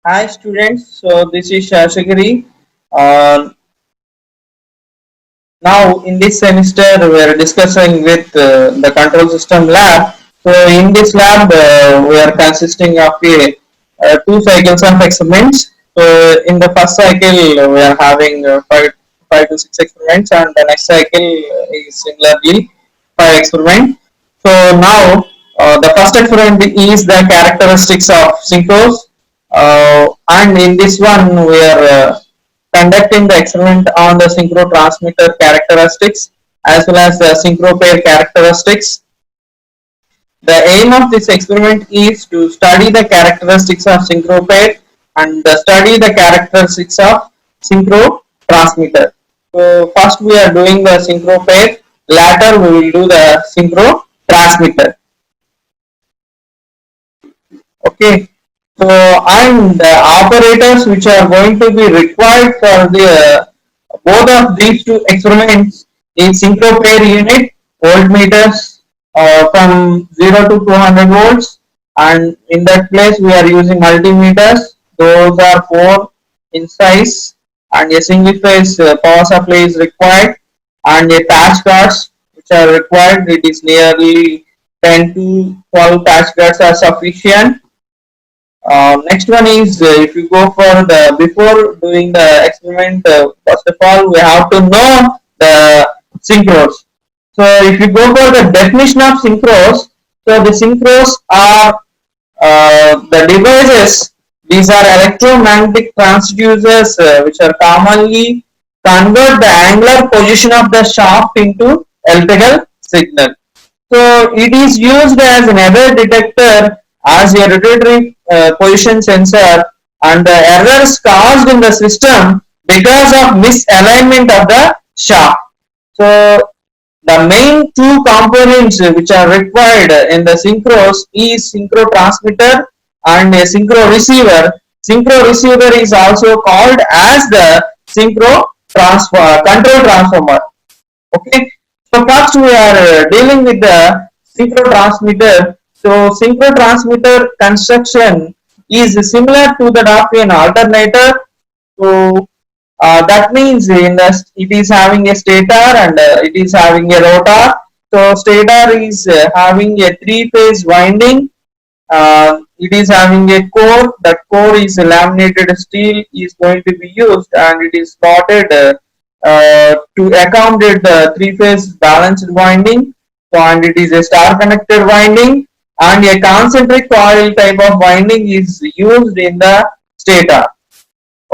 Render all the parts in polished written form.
Hi students, so this is Shashagiri. Uh, Now in this semester we are discussing with the control system lab. So in this lab we are consisting of two cycles of experiments. So in the first cycle we are having five to six experiments, and the next cycle is similarly five experiments. So now the first experiment is the characteristics of synchros, and in this one we are conducting the experiment on the synchro transmitter characteristics as well as the synchro pair characteristics. The aim of this experiment is to study the characteristics of synchro pair and study the characteristics of synchro transmitter. So first we are doing the synchro pair, later we will do the synchro transmitter. Okay. So and the operators which are going to be required for the both of these two experiments is synchro pair unit, voltmeters from 0 to 200 volts, and in that place we are using multimeters. Those are 4 in size, and a single phase power supply is required, and a patch cards which are required. It is nearly 10 to 12 patch cards are sufficient. Next one is if you go for the before doing the experiment, first of all we have to know the synchros. So if you go for the definition of synchros, so the synchros are the devices. These are electromagnetic transducers which are commonly convert the angular position of the shaft into electrical signal. So it is used as an error detector, as a rotatory position sensor, and the errors caused in the system because of misalignment of the shaft. So the main two components which are required in the synchros is synchro transmitter and a synchro receiver. Synchro receiver is also called as the synchro control transformer. Okay, so first we are dealing with the synchro transmitter. So synchro transmitter construction is similar to that of an alternator. So that means it is having a stator and it is having a rotor. So stator is having a three-phase winding. It is having a core. That core is laminated steel is going to be used, and it is slotted to accommodate the three-phase balanced winding. So, and it is a star connected winding, and a concentric coil type of winding is used in the stator.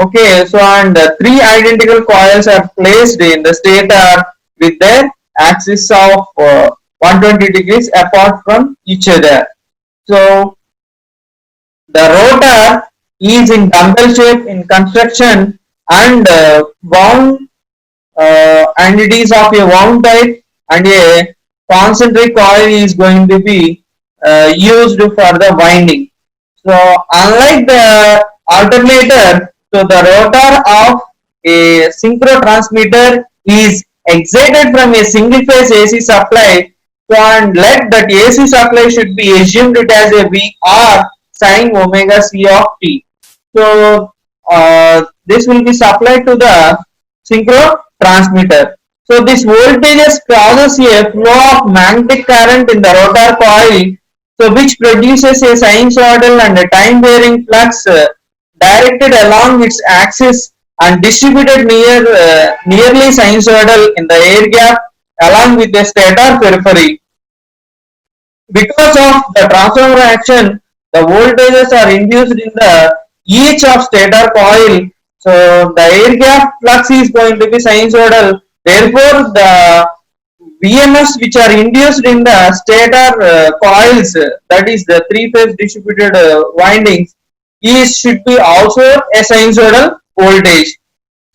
Okay, so and three identical coils are placed in the stator with their axis of 120 degrees apart from each other. So the rotor is in dumbbell shape in construction and wound, and it is of a wound type, and a concentric coil is going to be used for the winding. So unlike the alternator, so the rotor of a synchro transmitter is excited from a single phase AC supply. So and let that AC supply should be assumed it as a VR sine omega C of t. So this will be supplied to the synchro transmitter. So this voltage causes a flow of magnetic current in the rotor coil, so which produces a sinusoidal and a time varying flux directed along its axis and distributed nearly sinusoidal in the air gap along with the stator periphery. Because of the transformer action, the voltages are induced in the each of stator coil. So the air gap flux is going to be sinusoidal. Therefore, the VMS which are induced in the stator coils, that is the three-phase distributed windings, is should be also a sinusoidal voltage.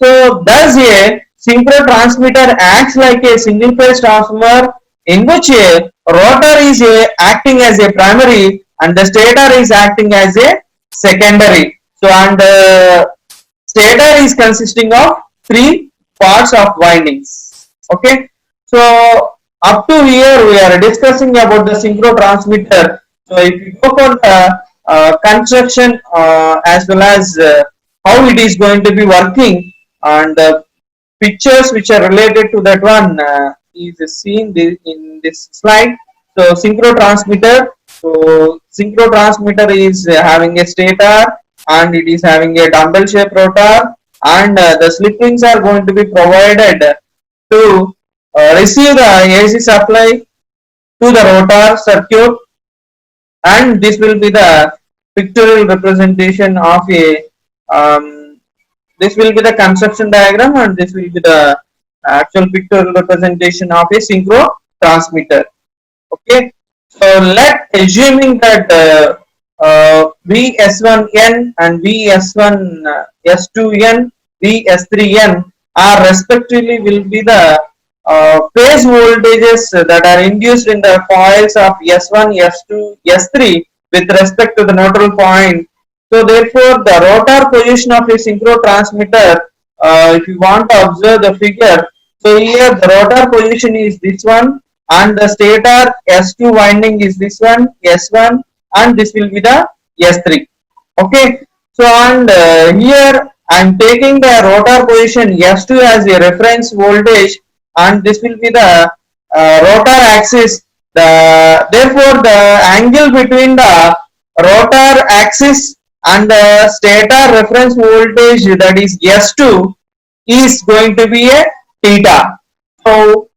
So thus a synchro transmitter acts like a single phase transformer in which a rotor is acting as a primary and the stator is acting as a secondary. So and stator is consisting of three parts of windings. Okay. So up to here we are discussing about the synchro transmitter. So if you go for the construction as well as how it is going to be working, and pictures which are related to that one is seen in this slide. So synchro transmitter. So synchro transmitter is having a stator and it is having a dumbbell shaped rotor, and the slip rings are going to be provided to receive the AC supply to the rotor circuit, and this will be the pictorial representation of a this will be the construction diagram, and this will be the actual pictorial representation of a synchro transmitter. Okay, so let assuming that VS1N and VS2N, VS3N are respectively will be the phase voltages that are induced in the coils of S1, S2, S3 with respect to the neutral point. So therefore, the rotor position of a synchro transmitter, if you want to observe the figure, so here the rotor position is this one, and the stator S2 winding is this one, S1, and this will be the S3. Okay, so and here I am taking the rotor position S2 as a reference voltage, and this will be the rotor axis. Therefore, the angle between the rotor axis and the stator reference voltage, that is S2, is going to be a theta. So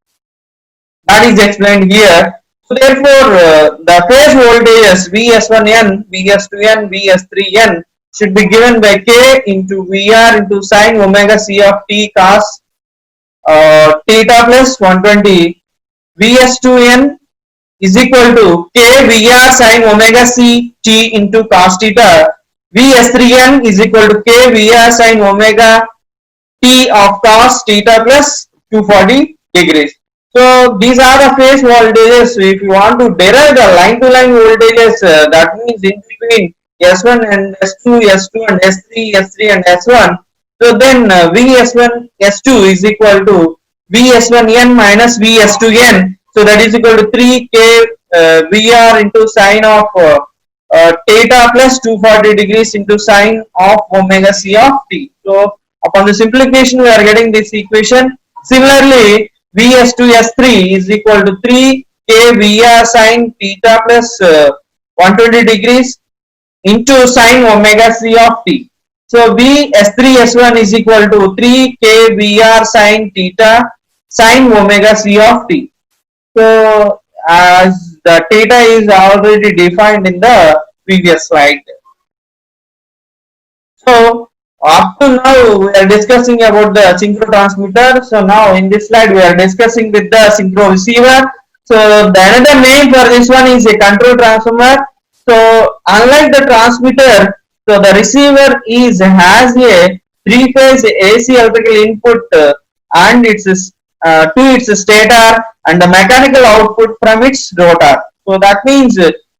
that is explained here. So therefore, the phase voltages Vs1n, Vs2n, Vs3n should be given by K into Vr into sine omega c of t cos theta plus 120. Vs2n is equal to K Vr sine omega c t into cos theta. Vs3n is equal to K Vr sine omega t of cos theta plus 240 degrees. So these are the phase voltages. If you want to derive the line-to-line voltages, that means in between S1 and S2, S2 and S3, S3 and S1. So then Vs1 S2 is equal to Vs1n minus Vs2n. So that is equal to 3K Vr into sine of theta plus 240 degrees into sine of omega c of t. So upon the simplification, we are getting this equation. Similarly, Vs2 S3 is equal to 3 K Vr sine theta plus 120 degrees into sine omega c of t. So Vs3 S1 is equal to 3 K Vr sine theta sine omega c of t. So as the theta is already defined in the previous slide. So up to now we are discussing about the synchro transmitter. So now in this slide we are discussing with the synchro receiver. So the another name for this one is a control transformer. So unlike the transmitter, so the receiver has a three-phase AC electrical input and its to its stator and the mechanical output from its rotor. So that means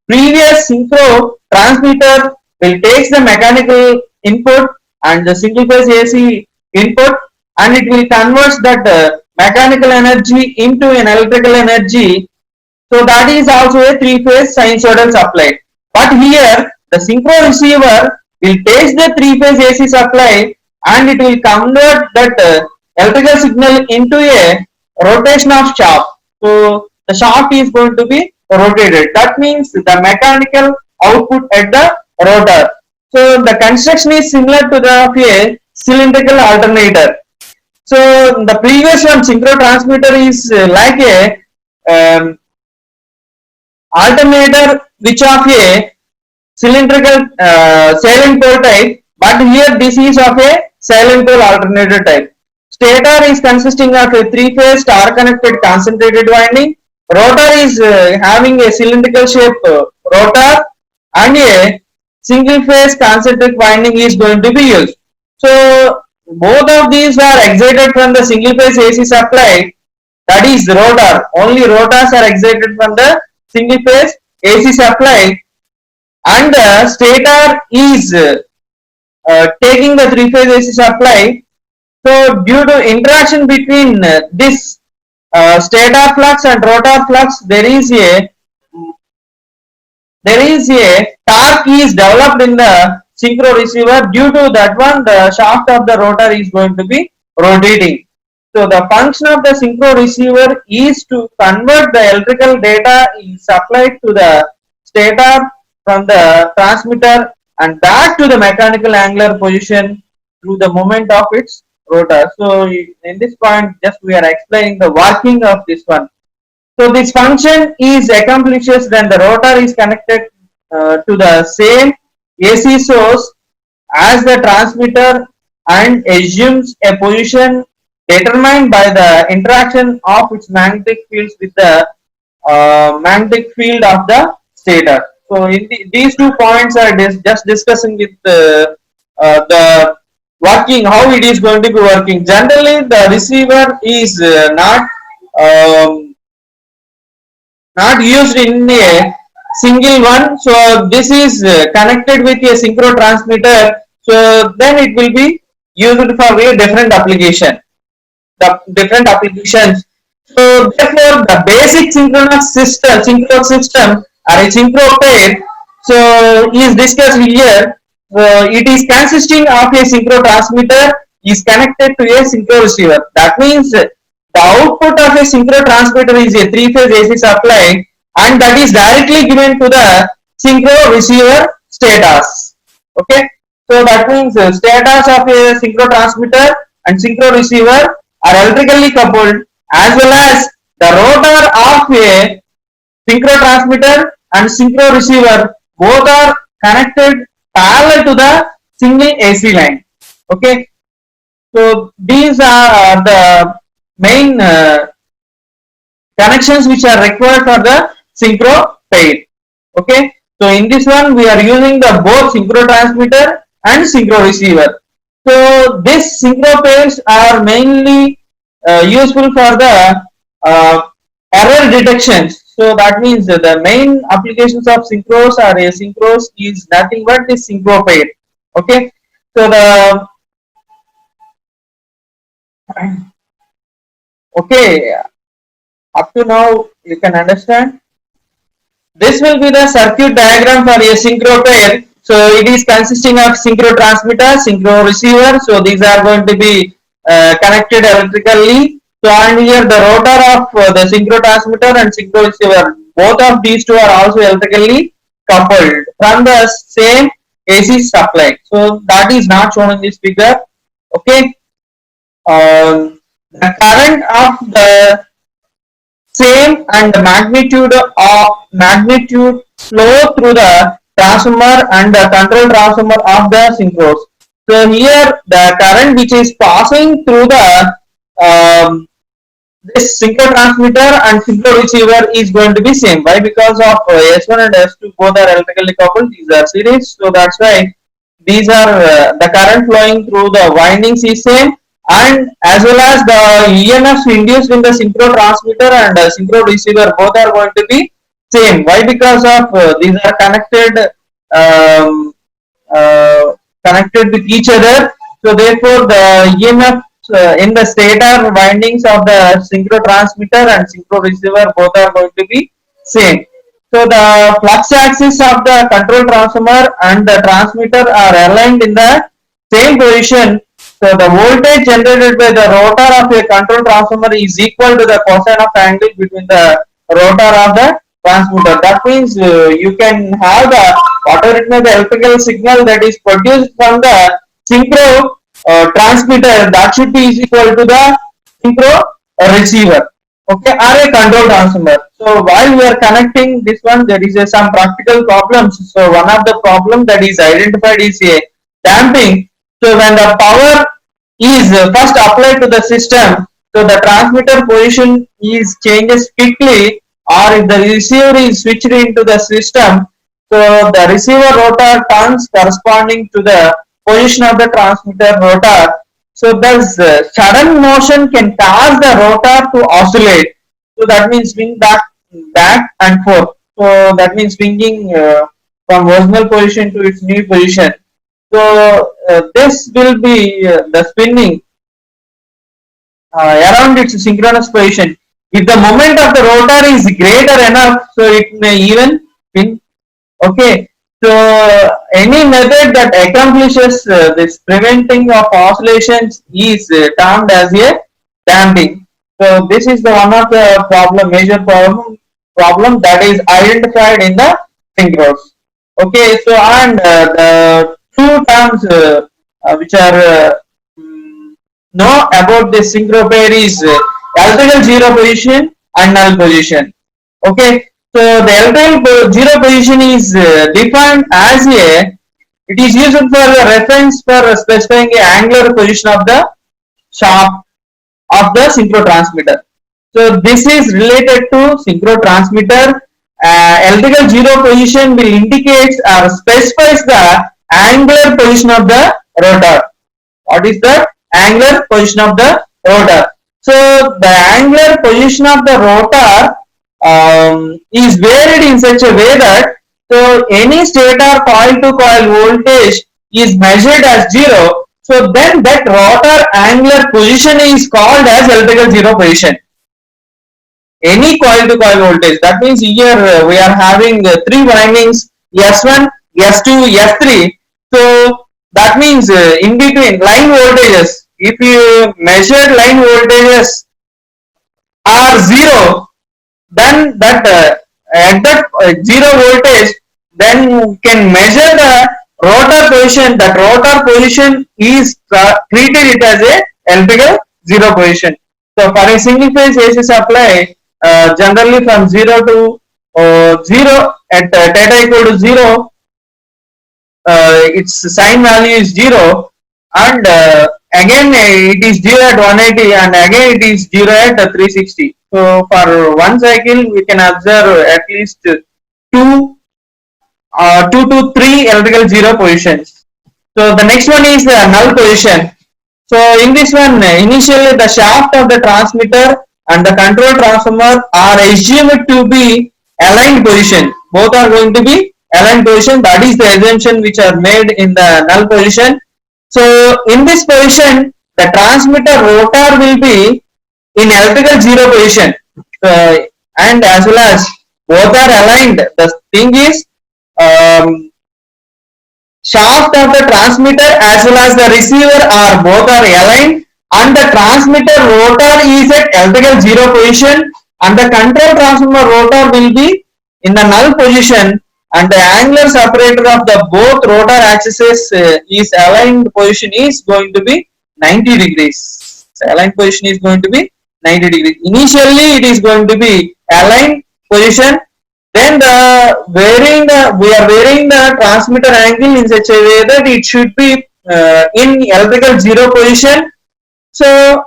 previous synchro transmitter will take the mechanical input and the single phase AC input, and it will convert that mechanical energy into an electrical energy. So that is also a three-phase sinusoidal supply. But here the synchro receiver will take the three-phase AC supply and it will convert that electrical signal into a rotation of shaft. So the shaft is going to be rotated. That means the mechanical output at the rotor. So the construction is similar to the of a cylindrical alternator. So the previous one, synchro transmitter, is like a alternator which of a cylindrical silent pole type, but here this is of a silent pole alternator type. Stator is consisting of a three-phase star-connected concentrated winding. Rotor is having a cylindrical shape rotor, and a single phase concentric winding is going to be used. So both of these are excited from the single phase AC supply, that is rotor. Only rotors are excited from the single phase AC supply, and the stator is taking the three phase AC supply. So due to interaction between this stator flux and rotor flux, there is a there is a torque is developed in the synchro receiver. Due to that one, the shaft of the rotor is going to be rotating. So the function of the synchro receiver is to convert the electrical data is supplied to the stator from the transmitter and back to the mechanical angular position through the moment of its rotor. So in this point, just we are explaining the working of this one. So this function is accomplishes when the rotor is connected to the same AC source as the transmitter and assumes a position determined by the interaction of its magnetic fields with the magnetic field of the stator. So these 2 points are just discussing with the working, how it is going to be working. Generally, the receiver is um, not used in a single one. So this is connected with a synchro transmitter. So then it will be used for a different application, the different applications. So therefore, the basic synchro system or a synchro pair, so is discussed here. It is consisting of a synchro transmitter is connected to a synchro receiver. That means the output of a synchro transmitter is a three-phase AC supply, and that is directly given to the synchro receiver stators. Okay, so that means stators of a synchro transmitter and synchro receiver are electrically coupled, as well as the rotor of a synchro transmitter and synchro receiver both are connected parallel to the single AC line. Okay, so these are the main connections which are required for the synchro pair. Okay, so in this one we are using the both synchro transmitter and synchro receiver. So these synchro pairs are mainly useful for the error detections. So that means the main applications of synchros or asynchros is nothing but this synchro pair. Okay, so the okay, up to now you can understand. This will be the circuit diagram for a synchro pair. So it is consisting of synchro transmitter, synchro receiver. So these are going to be connected electrically. So and here the rotor of the synchro transmitter and synchro receiver, both of these two are also electrically coupled from the same AC supply. So that is not shown in this figure. Okay, the current of the same and the magnitude flow through the transformer and the control transformer of the synchros. So here the current which is passing through the this synchro transmitter and synchro receiver is going to be same. Why? Because of S1 and S2 both are electrically coupled. These are series, so that's why these are the current flowing through the windings is same, and as well as the EMFs induced in the synchro transmitter and synchro receiver both are going to be same. Why? Because of these are um, uh, connected with each other. So therefore, the EMF in the stator windings of the synchro transmitter and synchro receiver both are going to be same. So the flux axis of the control transformer and the transmitter are aligned in the same position. So the voltage generated by the rotor of a control transformer is equal to the cosine of angle between the rotor of the transmitter. That means you can have the whatever it may be electrical signal that is produced from the synchro transmitter, that should be equal to the synchro receiver. Okay, or a control transformer. So while we are connecting this one, there is some practical problems. So one of the problem that is identified is a damping. So when the power is first applied to the system, so the transmitter position is changes quickly, or if the receiver is switched into the system, so the receiver rotor turns corresponding to the position of the transmitter rotor. So thus sudden motion can cause the rotor to oscillate. So that means swing back and forth. So that means swinging from original position to its new position. So this will be the spinning around its synchronous position. If the moment of the rotor is greater enough, so it may even spin Okay, so any method that accomplishes this preventing of oscillations is termed as a damping. So this is the one of the major problem that is identified in the synchros. Okay, so and the two terms which are know about the synchro pair is electrical zero position and null position. Okay, so the electrical zero position is defined as a, it is used for the reference for specifying the angular position of the shaft of the synchro transmitter. So this is related to synchro transmitter. Electrical zero position will indicate or specifies the angular position of the rotor. What is the angular position of the rotor? So the angular position of the rotor is varied in such a way that so any stator coil to coil voltage is measured as zero. So then that rotor angular position is called as electrical zero position. Any coil to coil voltage. That means here we are having three windings, S1, S2, S3. So that means in between line voltages, if you measure line voltages are zero, then that at that zero voltage, then you can measure the rotor position. That rotor position is treated it as a electrical zero position. So for a single phase AC supply, generally from 0 to 0 at theta equal to 0, its sign value is 0, and again it is 0 at 180, and again it is 0 at 360. So for one cycle we can observe at least two to three electrical zero positions. So the next one is the null position. So in this one, initially the shaft of the transmitter and the control transformer are assumed to be aligned position. Both are going to be aligned position. That is the assumption which are made in the null position. So in this position, the transmitter rotor will be in electrical zero position, and as well as both are aligned. The thing is, shaft of the transmitter as well as the receiver are both are aligned, and the transmitter rotor is at electrical zero position, and the control transformer rotor will be in the null position, and the angular separator of the both rotor axes is aligned position is going to be 90 degrees. The aligned position is going to be 90 degrees. Initially it is going to be aligned position, then we are varying the transmitter angle in such a way that it should be in electrical zero position. So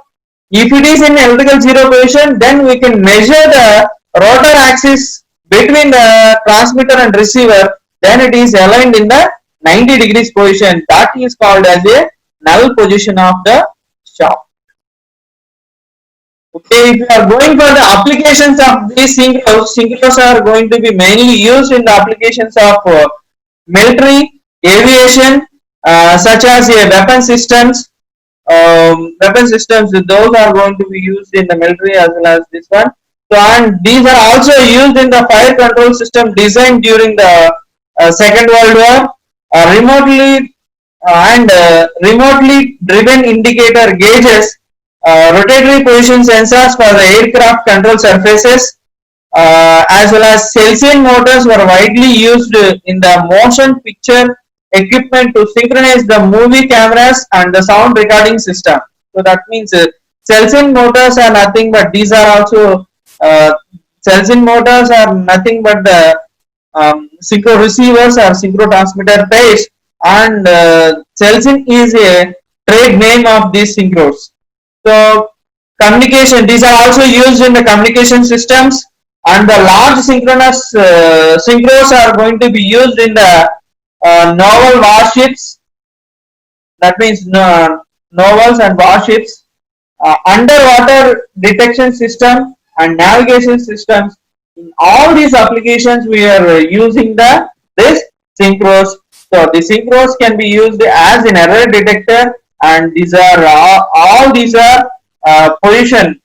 if it is in electrical zero position, then we can measure the rotor axis between the transmitter and receiver, then it is aligned in the 90 degrees position. That is called as a null position of the shaft. Okay, if you are going for the applications of these synchros are going to be mainly used in the applications of military, aviation, such as weapon systems. Those are going to be used in the military as well as this one. So, and these are also used in the fire control system designed during the Second World War. Remotely driven indicator gauges, rotatory position sensors for the aircraft control surfaces, as well as Celsius motors were widely used in the motion picture equipment to synchronize the movie cameras and the sound recording system. So that means Celsius motors are nothing but these are also Celsius motors are nothing but the synchro receivers or synchro transmitter pairs, and Celsius is a trade name of these synchros. So communication, these are also used in the communication systems, and the large synchronous synchros are going to be used in the naval warships. That means novels and warships, underwater detection system and navigation systems. In all these applications, we are using this synchros. So the synchros can be used as an error detector, and these are all these are position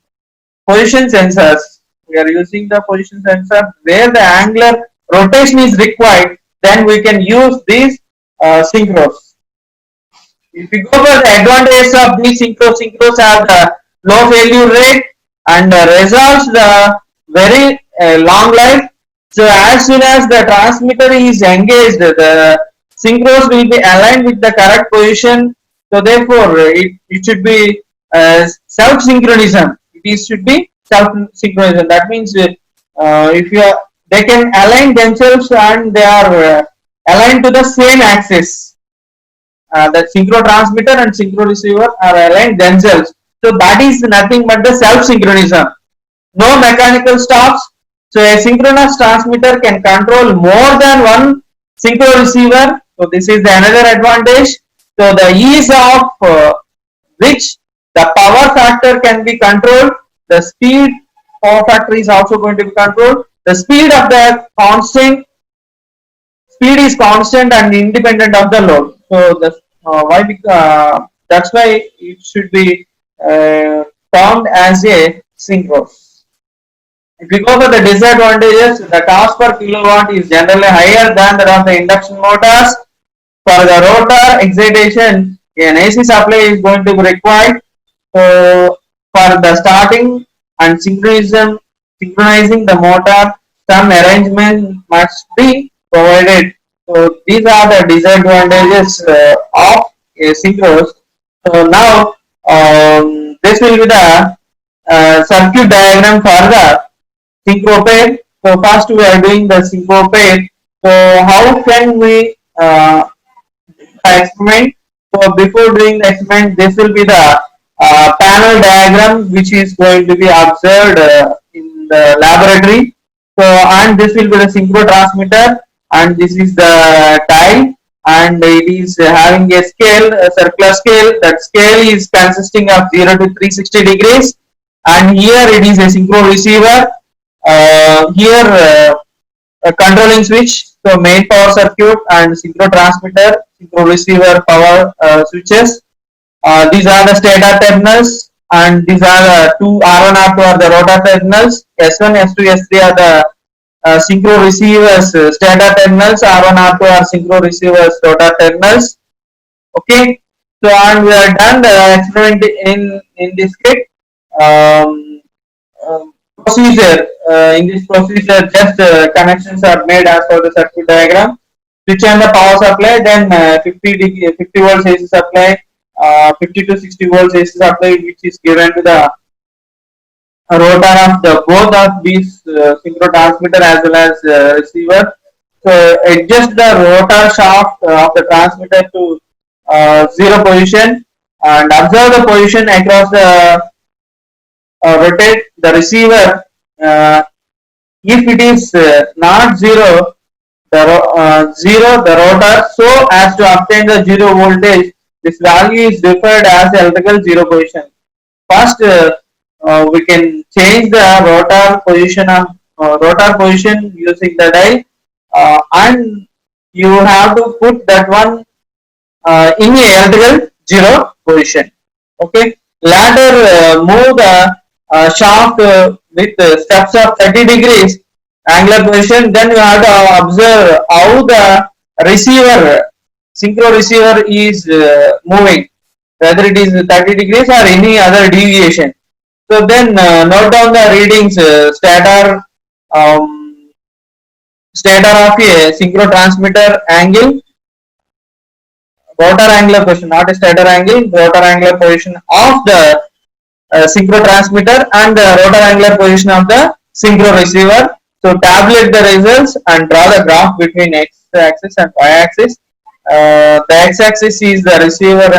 sensors. We are using the position sensor where the angular rotation is required. then we can use these synchros. If you go for the advantages of these synchros have the low failure rate and results the very long life. So as soon as the transmitter is engaged, the synchros will be aligned with the correct position. So therefore, it should be self-synchronism. Should be self-synchronism. That means if you are, they can align themselves and they are aligned to the same axis. The synchro transmitter and synchro receiver are aligned themselves. So that is nothing but the self-synchronism. No mechanical stops. So a synchronous transmitter can control more than one synchro receiver. So this is the another advantage. So the ease of which the power factor can be controlled. The speed power factor is also going to be controlled. The speed of the constant speed is constant and independent of the load. So that's why it should be termed as a synchros. If we go for the disadvantages, the cost per kilowatt is generally higher than that of the induction motors. For the rotor excitation, an AC supply is going to be required. So for the starting and synchronizing the motor, some arrangement must be provided. So these are the disadvantages of a synchros. So now this will be the circuit diagram for the synchro pair. So first we are doing the synchro pair. So how can we experiment? So before doing the experiment, this will be the panel diagram which is going to be observed in the laboratory. So and this will be the synchro transmitter and this is the tile and it is having a scale, a circular scale. That scale is consisting of 0 to 360 degrees and here it is a synchro receiver. Here a controlling switch, so main power circuit and synchro transmitter, synchro receiver power switches. These are the stator terminals and these are the two R1 R2 are the rotor terminals. S1 S2 S3 are the synchro receivers stator terminals. R1 R2 are synchro receivers rotor terminals. Okay, so and we are done the experiment in this kit. Procedure in this procedure just connections are made as per the circuit diagram. Switch on the power supply, then 50 volts AC supply, 50 to 60 volts AC supply which is given to the rotor of the both of these synchro transmitter as well as receiver. So adjust the rotor shaft of the transmitter to 0 position and observe the position across the rotate the receiver. If it is not zero, the rotor, so as to obtain the 0 voltage, this value is defined as electrical 0 position. First, we can change the rotor position using the dial, and you have to put that one in a electrical 0 position. Okay. Later, move the shaft with steps of 30 degrees angular position. Then you have to observe how the receiver, synchro receiver is moving, whether it is 30 degrees or any other deviation. So then note down the readings, stator of a synchro transmitter angle, rotor angular position, not a stator angle, rotor angular position of the synchro transmitter and the rotor angular position of the synchro receiver. So tabulate the results and draw the graph between x axis and y axis. The x axis is the receiver,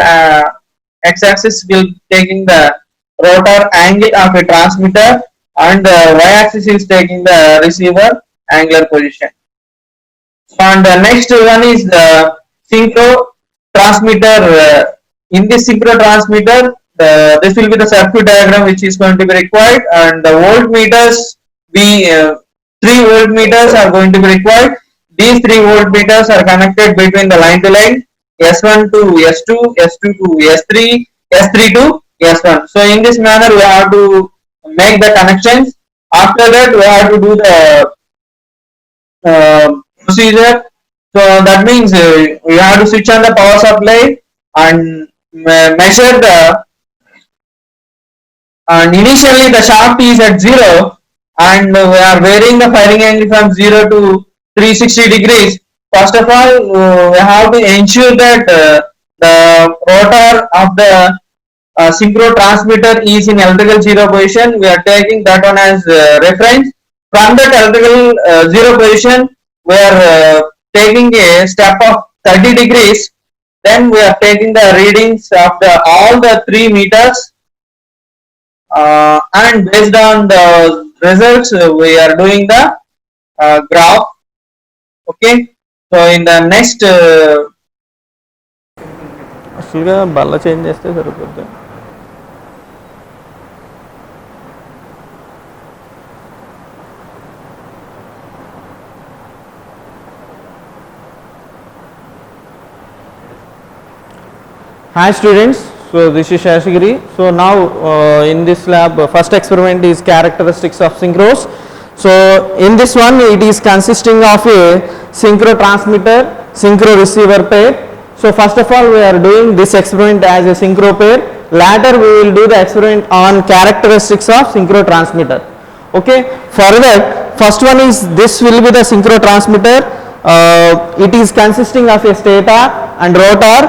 x axis will taking the rotor angle of a transmitter and the y axis is taking the receiver angular position. And the next one is the synchro transmitter. In this synchro transmitter, this will be the circuit diagram which is going to be required, and the voltmeters, 3 voltmeters are going to be required. These 3 voltmeters are connected between the line to line, S1 to S2, S2 to S3, S3 to S1. So in this manner we have to make the connections. After that we have to do the procedure So that means you have to switch on the power supply and measure the, and initially the shaft is at 0 and we are varying the firing angle from 0 to 360 degrees. First of all, we have to ensure that the rotor of the synchro transmitter is in electrical zero position. We are taking that one as reference. From that electrical zero position, we are taking a step of 30 degrees. Then we are taking the readings of all the 3 meters, and based on the results, we are doing the graph. Okay, so in the next అసలుగా బల్ల change చేస్తే సరిపోద్ది. Hi students, so this is Shashagiri. So now in this lab first experiment is characteristics of synchros. So in this one it is consisting of a synchro transmitter, synchro receiver pair. So first of all we are doing this experiment as a synchro pair. Later we will do the experiment on characteristics of synchro transmitter. Okay, for that first one is this will be the synchro transmitter. It is consisting of a stator and rotor.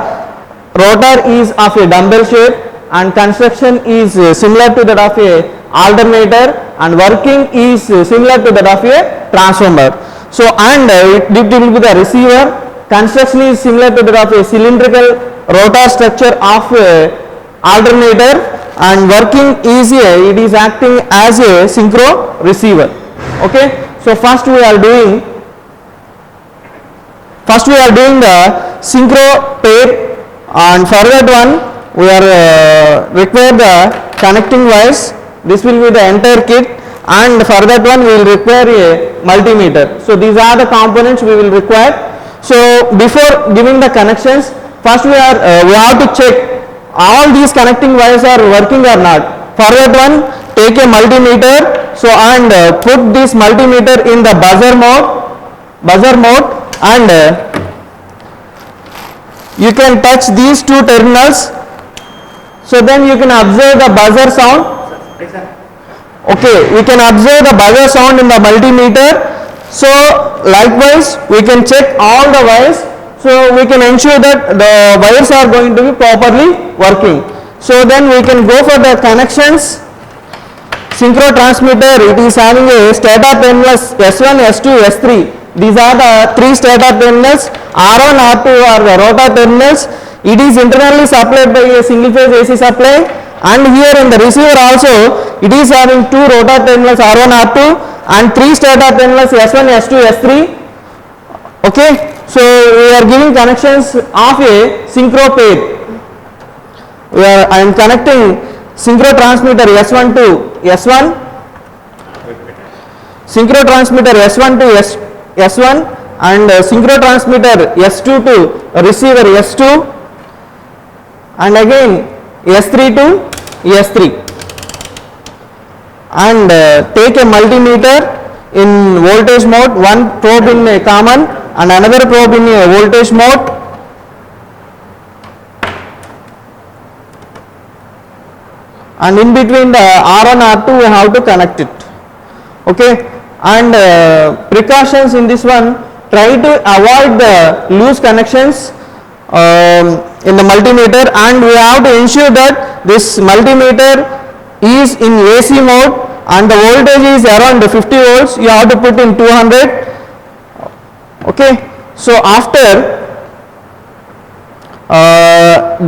Rotor is of a dumbbell shape and construction is similar to that of a alternator and working is similar to that of a transformer. So and it will be the receiver. Construction is similar to that of a cylindrical rotor structure of a alternator and working is it is acting as a synchro receiver. Okay, so first we are doing the synchro pair, and for that one we are require the connecting wires. This will be the entire kit, and for that one we will require a multimeter. So these are the components we will require. So before giving the connections, first we have to check all these connecting wires are working or not. For that one take a multimeter, so and put this multimeter in the buzzer mode and you can touch these two terminals, so then you can observe the buzzer sound. Okay, we can observe the buzzer sound in the multimeter. So likewise we can check all the wires, so we can ensure that the wires are going to be properly working. So then we can go for the connections. Synchro transmitter, it is having a stator terminals S1, S2, S3. These are the 3 stator terminals. R1, R2 are the rotor terminals. It is internally supplied by a single phase AC supply, and here in the receiver also it is having 2 rotor terminals R1, R2 and 3 stator terminals S1, S2, S3. Okay, so we are giving connections of a synchro pair. I am connecting synchro transmitter S1 to S1, synchro transmitter S1 to S1 and synchro transmitter S2 to receiver S2, and again S3 to S3, and take a multimeter in voltage mode, one probe in a common and another probe in a voltage mode, and in between the R1 R2 we have to connect it. Okay, and precautions in this one, try to avoid the loose connections in the multimeter, and we have to ensure that this multimeter is in AC mode and the voltage is around 50 volts. You have to put in 200. Okay, so after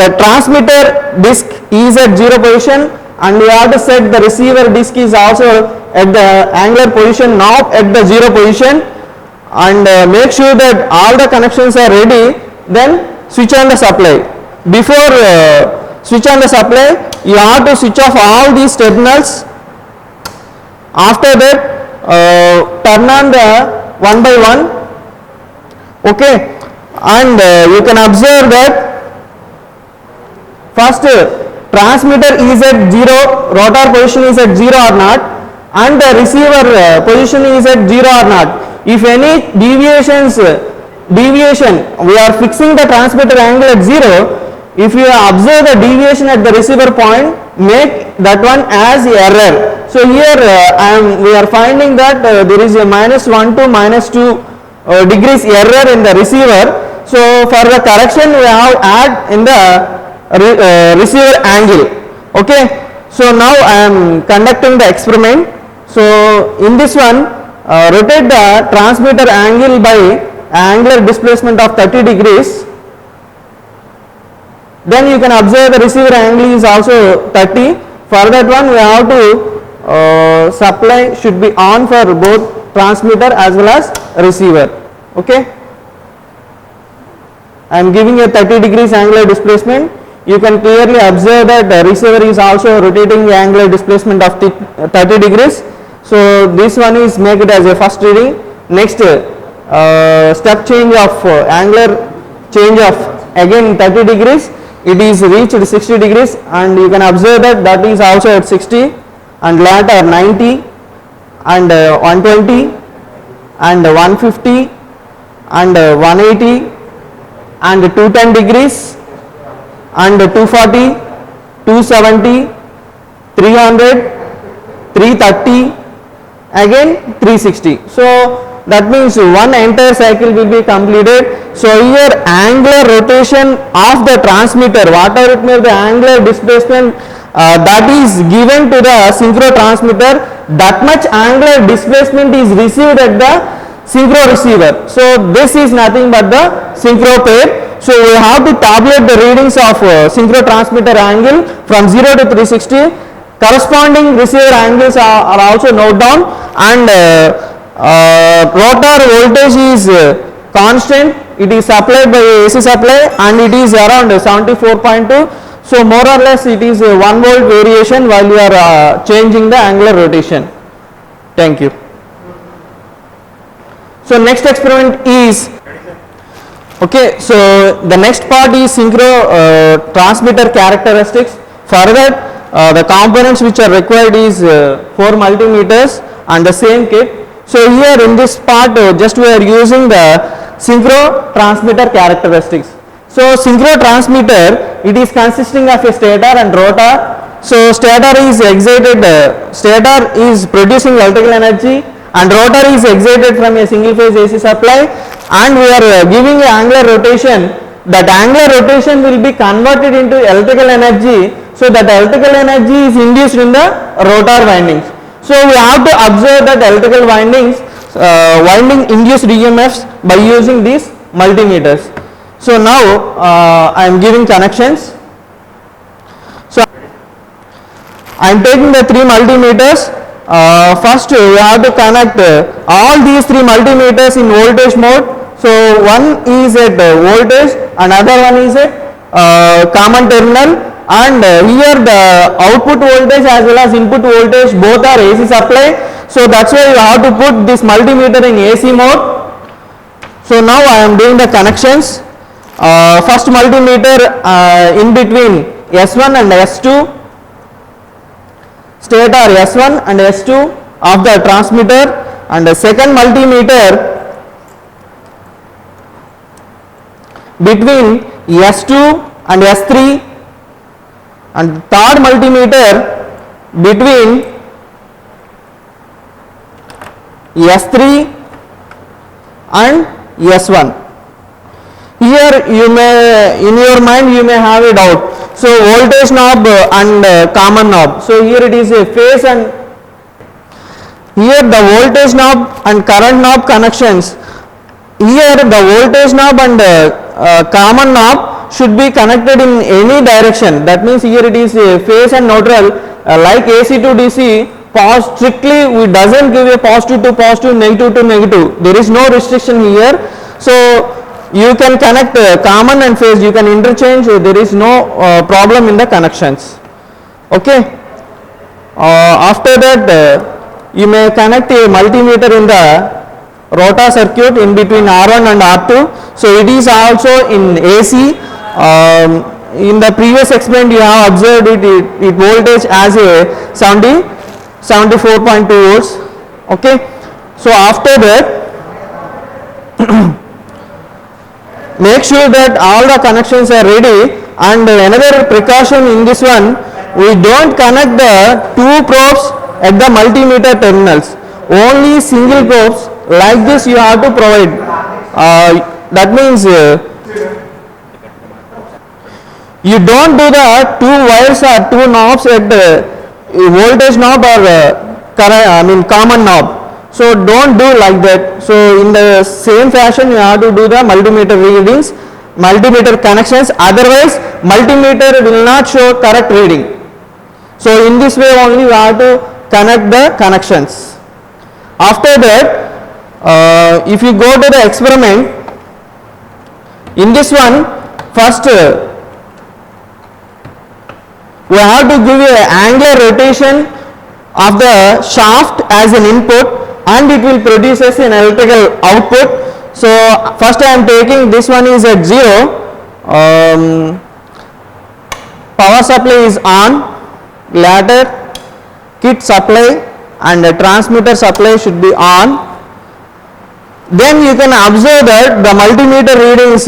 the transmitter disk is at 0 position, and we have to set the receiver disk is also at the angular position, not at the 0 position, and make sure that all the connections are ready. Then switch on the supply. Before switch on the supply, you have to switch off all these terminals. After that turn on the one by one. Okay, and you can observe that first transmitter is at 0, rotor position is at 0 or not, and the receiver position is at 0 or not. If any deviations deviation, we are fixing the transmitter angle at 0. If you observe the deviation at the receiver point, make that one as error. So here we are finding that there is a -1 to -2 degrees error in the receiver. So for the correction we have add in the receiver angle. Okay. So now I am conducting the experiment. So in this one, rotate the transmitter angle by angular displacement of 30 degrees. Then you can observe the receiver angle is also 30. For that one we have to supply should be on for both transmitter as well as receiver. Okay. I am giving a 30 degrees angular displacement. You can clearly observe that the receiver is also rotating the angular displacement of 30 degrees. So this one is make it as a first reading. Next step change of angular change of again 30 degrees. It is reached 60 degrees, and you can observe that that is also at 60, and later 90 and 120 and 150 and 180 and 210 degrees and 240, 270, 300, 330, again 360. So that means one entire cycle will be completed. So here angular rotation of the transmitter, whatever it may be the angular displacement that is given to the synchro transmitter, that much angular displacement is received at the synchro receiver. So this is nothing but the synchro pair. So we have to tabulate the readings of synchro transmitter angle from 0 to 360. Corresponding receiver angles are also noted down, and rotor voltage is constant. It is supplied by AC supply and it is around 74.2. So more or less it is a 1 volt variation while you are changing the angular rotation. Thank you. So next experiment is, okay, so the next part is synchro transmitter characteristics. For that the components which are required is 4 multimeters and the same kit. So here in this part just we are using the synchro transmitter characteristics. So synchro transmitter, it is consisting of a stator and rotor. So stator is excited, stator is producing electrical energy, and rotor is excited from a single phase AC supply, and we are giving a angular rotation. That angular rotation will be converted into electrical energy, so that electrical energy is induced in the rotor windings. So we have to observe that electrical windings, winding induced EMFs by using these multimeters. So now I am giving connections. So I am taking the 3 multimeters. First we have to connect all these 3 multimeters in voltage mode. So one is at voltage, another one is at common terminal, and here the output voltage as well as input voltage both are AC supply. So that's why you have to put this multimeter in AC mode. So now I am doing the connections. First multimeter in between S1 and S2, stator S1 and S2 of the transmitter, and the second multimeter between S2 and S3, and third multimeter between S3 and S1. Here you may, in your mind you may have a doubt. So voltage knob and common knob. So here it is a phase, and here the voltage knob and current knob connections. Here the voltage knob and common knob should be connected in any direction. That means here it is a phase and neutral, like AC to DC. Strictly we doesn't give a positive to positive, negative to negative. There is no restriction here. So you can connect common and phase, you can interchange, there is no problem in the connections. Okay. After that you may connect a multimeter in the rotor circuit in between R1 and R2. So it is also in AC. In the previous experiment you have observed it voltage as a 74.2 volts. Okay. So after that make sure that all the connections are ready. And another precaution in this one, we don't connect the two probes at the multimeter terminals, only single probes. Like this you have to provide. That means you don't do the two wires or two knobs at the voltage knob or common knob. So don't do like that. So in the same fashion you have to do the multimeter readings, multimeter connections, otherwise multimeter will not show correct reading. So in this way only you have to connect the connections. After that, if you go to the experiment, in this one first we have to give a angular rotation of the shaft as an input, and it will produce as an electrical output. So first I am taking this one is at 0, power supply is on, later kit supply and the transmitter supply should be on. Then you can observe that the multimeter readings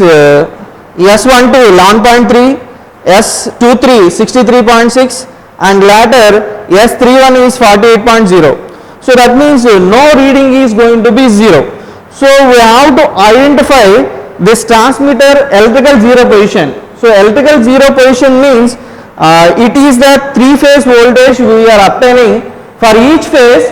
S12 11.3, S23 63.6 and later S31 is 48.0. So that means no reading is going to be 0. So we have to identify this transmitter electrical zero position. So electrical zero position means it is the three-phase voltage we are obtaining. For each phase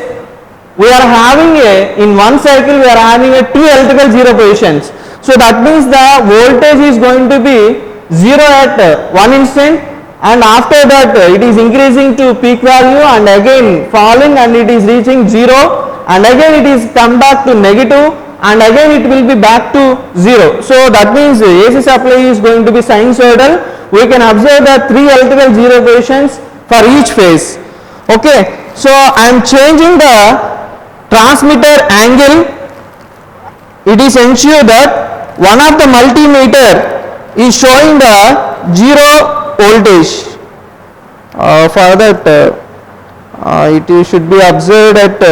we are having in one cycle we are having two electrical zero positions. So that means the voltage is going to be 0 at one instant, and after that it is increasing to peak value and again falling and it is reaching 0 and again it is come back to negative and again it will be back to 0. So that means AC supply is going to be sinusoidal. We can observe the three electrical zero positions for each phase. Okay, so I am changing the transmitter angle. It is ensure that one of the multimeter is showing the 0 voltage. For that it should be observed at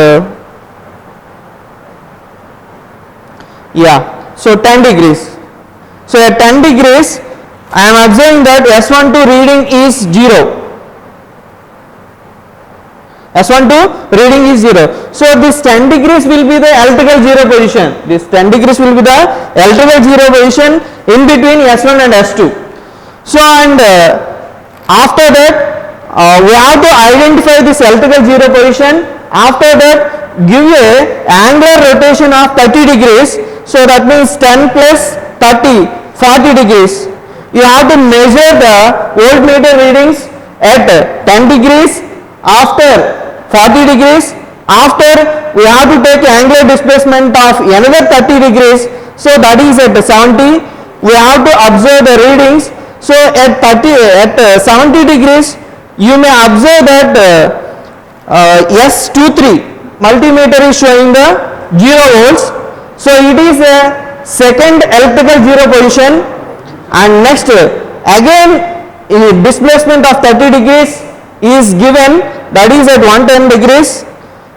so 10 degrees. So at 10 degrees I am observing that S12 reading is 0. S12 reading is 0. So this 10 degrees will be the electrical zero position. This 10 degrees will be the electrical zero position in between S1 and S2. So and after that we have to identify this electrical zero position. After that give a angular rotation of 30 degrees. So that means 10 plus 30, 40 degrees. You have to measure the voltmeter readings at 10 degrees, after 40 degrees, after we have to take angular displacement of another 30 degrees. So that is at 70. We have to observe the readings. So at 70 degrees you may observe that S23 multimeter is showing the 0 volts. So it is a second electrical zero position, and next again displacement of 30 degrees is given, that is at 110 degrees.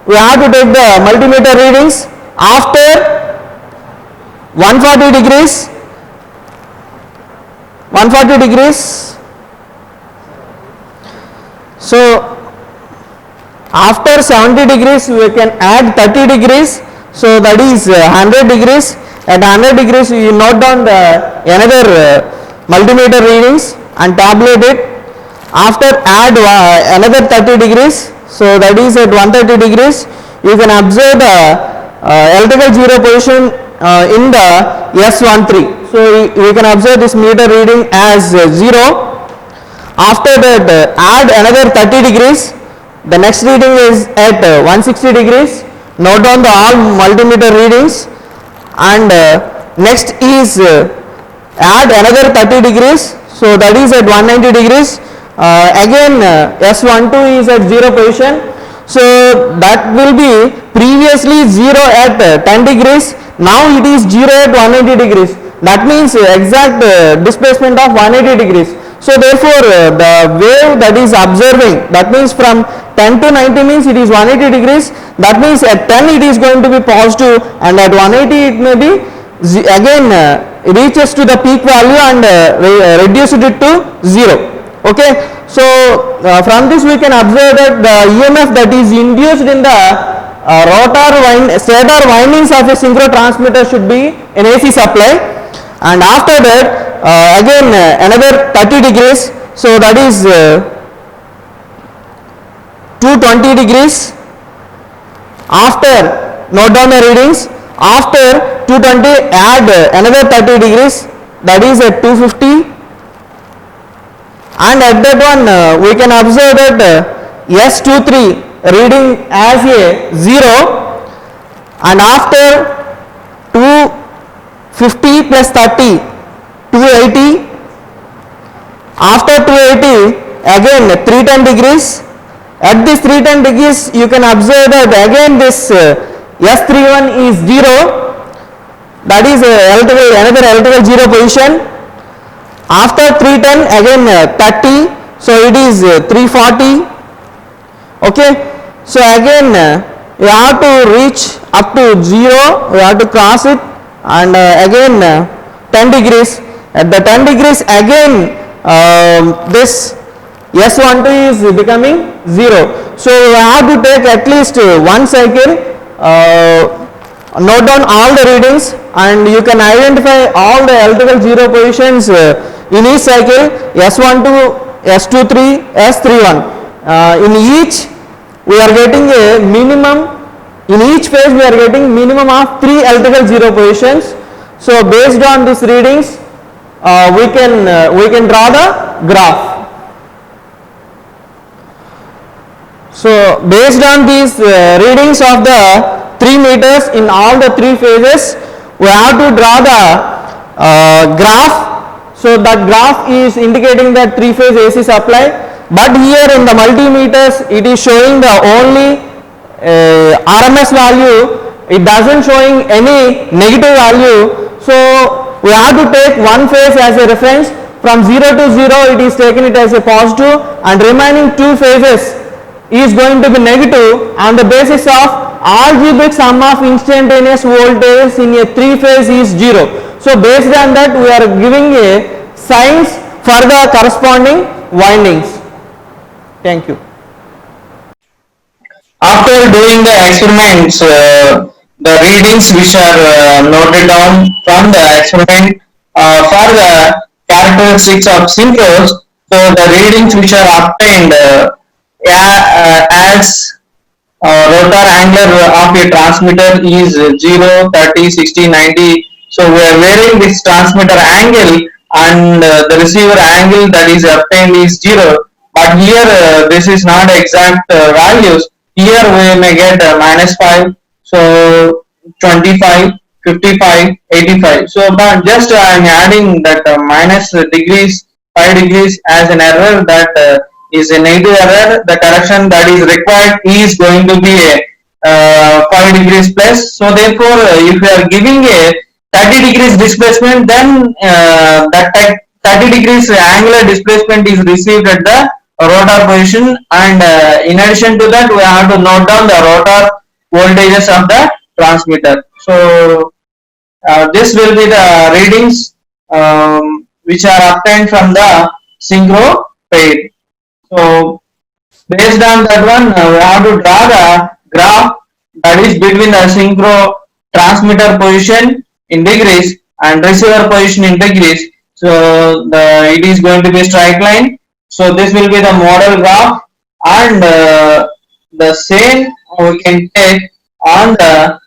We have to take the multimeter readings after 140 degrees. 140 degrees. So after 70 degrees we can add 30 degrees. So that is 100 degrees. At 100 degrees you note down the another multimeter readings and tabulate it. After add another 30 degrees. So that is at 130 degrees. You can observe the electrical zero position in the S13. So we can observe this meter reading as 0. After that add another 30 degrees. The next reading is at 160 degrees. Note down the all multimeter readings, and next is add another 30 degrees. So that is at 190 degrees. Again S12 is at 0 position. So that will be previously 0 at 10 degrees. Now it is 0 at 180 degrees. That means exact displacement of 180 degrees. So therefore the wave that is observing, that means from 10 to 90 means it is 180 degrees. That means at 10 it is going to be positive and at 180 it may be again reaches to the peak value and reduced it to 0. Okay, so from this we can observe that the EMF that is induced in the stator windings of a synchro transmitter should be an AC supply, and after that again another 30 degrees, so that is 220 degrees. After note down the readings, after 220 add another 30 degrees, that is at 250, and at that one we can observe that S23 reading as a 0, and after 250 plus 30 280, after 280 again 310 degrees. At this 310 degrees you can observe that again this S31 is 0, that is another electrical 0 position. After 310 again 30, so it is 340. Okay, so again you have to reach up to 0, you have to cross it, and again 10 degrees. At the 10 degrees again this S12 is becoming 0. So we have to take at least one cycle, note down all the readings, and you can identify all the electrical 0 positions in each cycle, S12, S23, S31. In each we are getting a minimum, in each phase we are getting minimum of 3 electrical 0 positions. So based on these readings we can draw the graph. So based on these readings of the 3 meters in all the 3 phases, we have to draw the graph. So that graph is indicating that 3-phase AC supply, but here in the multimeters it is showing the only RMS value, it doesn't showing any negative value. So we have to take one phase as a reference. From 0 to 0 it is taken it as a positive, and remaining 2 phases is going to be negative on the basis of algebraic sum of instantaneous voltages in a 3-phase is 0. So based on that we are giving a signs for the corresponding windings. Thank you. After doing the experiments, the readings which are noted down from the experiment for the characteristics of synchros, so the readings which are obtained as rotor angle of a transmitter is 0, 30, 60, 90. So we are varying this transmitter angle, and the receiver angle that is obtained is 0. But here this is not exact values. Here we may get -5, so 25, 55, 85. So but just I am adding that minus degrees, 5 degrees as an error, that is a negative error. The correction that is required is going to be a 5 degrees plus. So therefore if you are giving a 30 degrees displacement, then that 30 degrees angular displacement is received at the rotor position, and in addition to that we have to note down the rotor voltages of the transmitter. So this will be the readings which are obtained from the synchro pair. So based on that one we have to draw the graph that is between the synchro transmitter position in degrees and receiver position in degrees. So it is going to be a straight line. So this will be the model graph, and the same we can take on the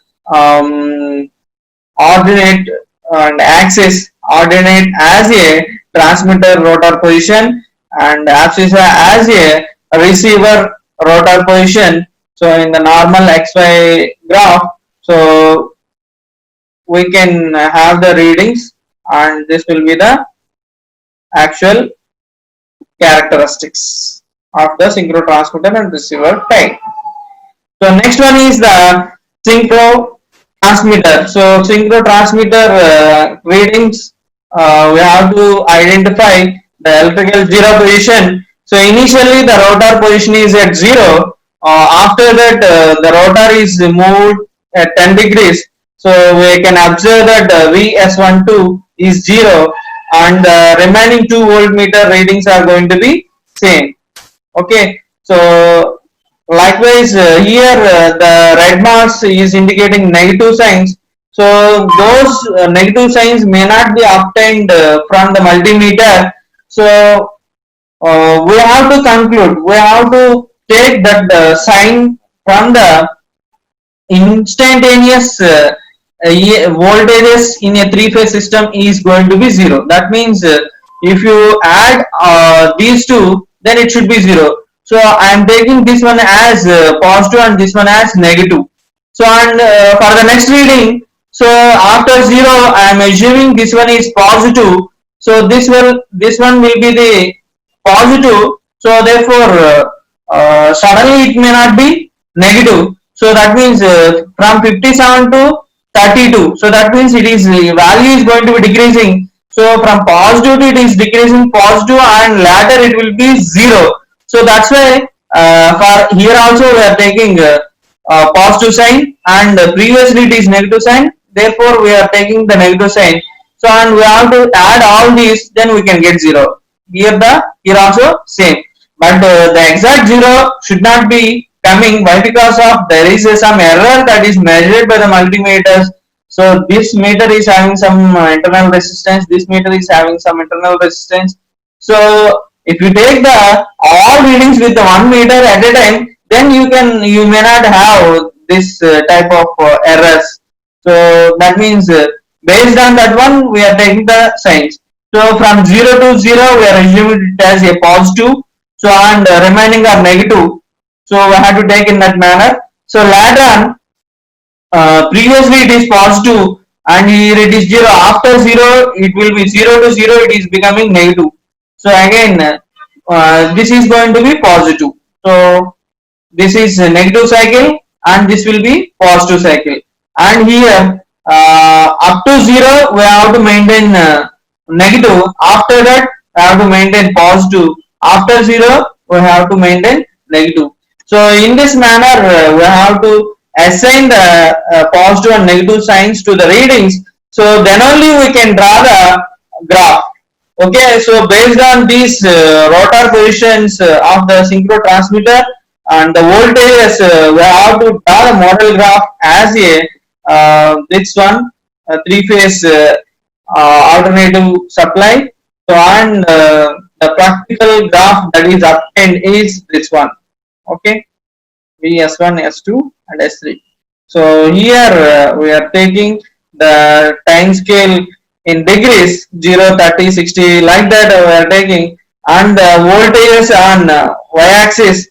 ordinate and axis, ordinate as a transmitter rotor position and axis as a receiver rotor position. So in the normal XY graph, so we can have the readings, and this will be the actual characteristics of the synchro transmitter and receiver type. So next one is the synchro transmitter. So synchro transmitter readings, we have to identify the electrical 0 position. So initially the rotor position is at 0. After that the rotor is moved at 10 degrees. So we can observe that VS12 is 0 and the remaining 2 voltmeter readings are going to be same. Okay, so likewise here the red marks is indicating negative signs. So those negative signs may not be obtained from the multimeter. So we have to conclude, we have to take that sign from the instantaneous voltages in a three-phase system is going to be zero. That means if you add these two, then it should be zero. So I am taking this one as positive and this one as negative. So and for the next reading, so after zero, I am assuming this one is positive. So this one will be the positive. So therefore, suddenly it may not be negative. So that means from 57 to 32. So that means it is value is going to be decreasing. So from positive to it is decreasing positive and later it will be zero. So that's why for here also we are taking positive sign and previously it is negative sign. Therefore we are taking the negative sign. So and we have to add all these, then we can get zero. Here also same, but the exact zero should not be coming. Why? Because of there is some error that is measured by the multimeters. So this meter is having some internal resistance, this meter is having some internal resistance. So if you take the all readings with the 1 meter at a time, then you may not have this type of errors. So that means based on that one we are taking the signs. So from 0 to 0 we are assuming it as a positive. So and remaining are negative. So we have to take in that manner. So later on, previously it is positive and here it is 0. After 0 it will be 0 to 0 it is becoming negative. So again this is going to be positive. So this is a negative cycle and this will be positive cycle. And here up to 0 we have to maintain negative. After that we have to maintain positive. After 0 we have to maintain negative. So in this manner we have to assign the positive and negative signs to the readings. So then only we can draw the graph. Okay, so based on these rotor positions of the synchro transmitter and the voltages, we have to draw the model graph as a this one three-phase alternative supply. So and the practical graph that is obtained is this one. Okay, S1, S2, and S3. So here we are taking the time scale in degrees 0, 30, 60 like that we are taking, and the voltages on y-axis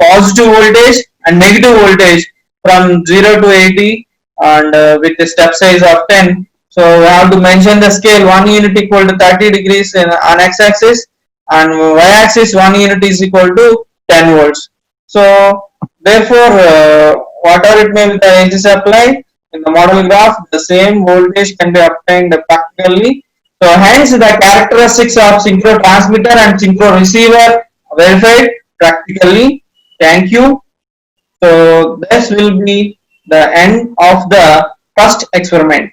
positive voltage and negative voltage from 0 to 80 and with the step size of 10. So we have to mention the scale 1 unit equal to 30 degrees on x-axis and y-axis 1 unit is equal to 10 volts. So therefore whatever it may be the AC supply in the model graph, the same voltage can be obtained practically. So hence the characteristics of synchro transmitter and synchro receiver verified practically. Thank you. So this will be the end of the first experiment.